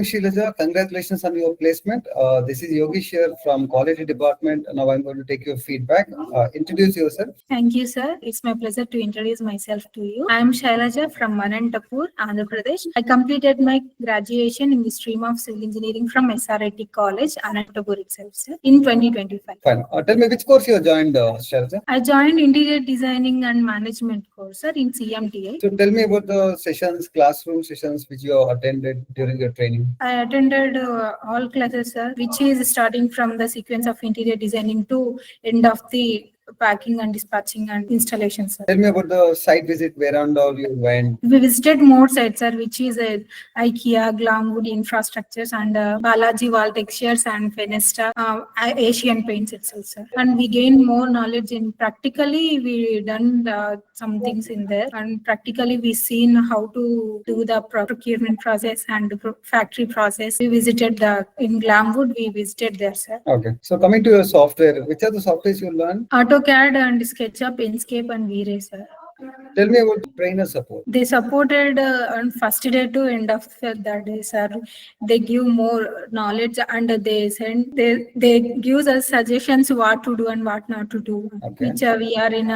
Sailaja, congratulations on your placement. This is Yogesh here from Quality Department. Now I'm going to take your feedback. Introduce yourself. Thank you, sir. It's my pleasure to introduce myself to you. I am Sailaja from Anantapur, Andra Pradesh. I completed my graduation in the stream of civil engineering from SRIT College, Anantapur itself, sir, in 2025. Fine. Tell me which course you joined, Sailaja? I joined Interior Designing and Management course, sir, in CMTI. So tell me about the sessions, classroom sessions which you attended during your training. I attended all classes, sir, which is starting from the sequence of interior designing to end of the packing and dispatching and installation, sir. Tell me about the site visit, where and all you went. We visited more sites, sir, which is IKEA, Glamwood Infrastructures, and Balaji Wall Textures and Fenesta, Asian Paints itself, sir. And we gained more knowledge in practically. We done some things in there, and practically we seen how to do the procurement process and the factory process. We visited in Glamwood. We visited there, sir. Okay. So coming to your software, which are the softwares you learned? AutoCAD and SketchUp, Inkscape, and V-Ray, sir. Tell me about trainer support. They supported on first day to end of that day, sir. They give more knowledge and they give us suggestions what to do and what not to do. Okay. Which we are in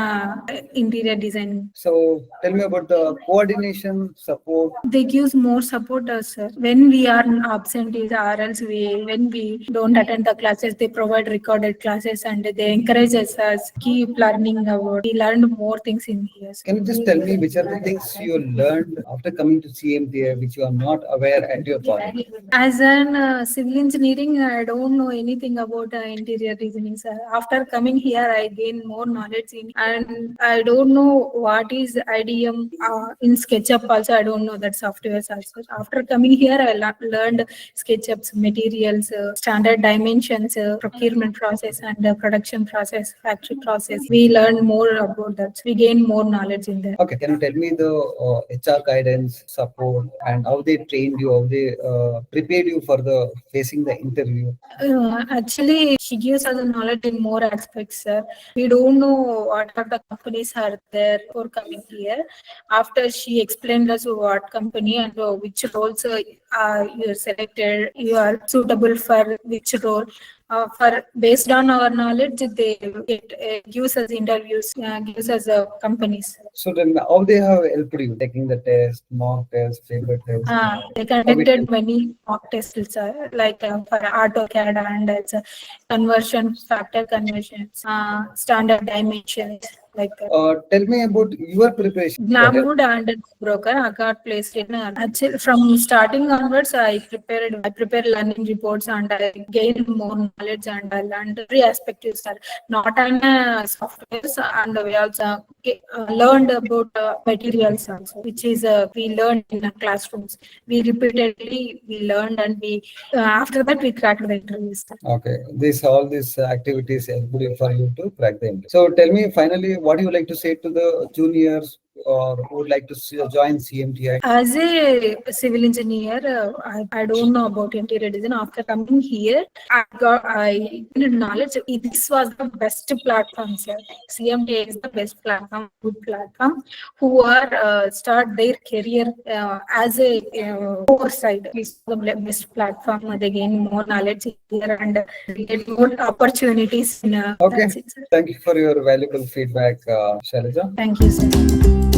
interior design. So tell me about the coordination support. They give more support us, sir. When we are absent or else when we don't attend the classes, they provide recorded classes and they encourage us keep learning about. We learned more things in here. Can you just tell me which are the things you learned after coming to CMTI which you are not aware at your college? As an civil engineering, I don't know anything about interior designing, sir. After coming here, I gain more knowledge and I don't know what is IDM in SketchUp also. I don't know that software also. After coming here, I learned SketchUp's materials, standard dimensions, procurement process and production process, factory process. We learned more about that. We gain more knowledge in there. Okay, can you tell me the HR guidance, support, and how they trained you, how they prepared you for facing the interview? Actually, she gives us the knowledge in more aspects, sir. We don't know what are the companies are there for coming here. After she explained us what company and which roles you are selected, you are suitable for which role. Based on our knowledge, they gives us interviews, gives us companies. So then, how they have helped you taking the test, mock test, paper test? They conducted many mock tests, like for AutoCAD and it's conversion factor conversions, standard dimensions. Like that. Tell me about your preparation. Glamwood and broker, I got placed in. Actually, from starting onwards, I prepared learning reports and I gained more knowledge and I learned every aspect. Not on softwares, and we also learned about materials also, which is we learned in classrooms. We repeatedly learned and we after that we cracked the interviews. Okay, all these activities helped you for you to crack the interview. So tell me finally, what do you like to say to the juniors or who would like to join CMTI? As a civil engineer, I don't know about interior design. After coming here, I gained knowledge. This was the best platform, sir. CMTI is the best platform, good platform. Who are start their career as a core side. It's the best platform. They gain more knowledge here and get more opportunities. Okay. Thank you for your valuable feedback, Sailaja. Thank you, sir.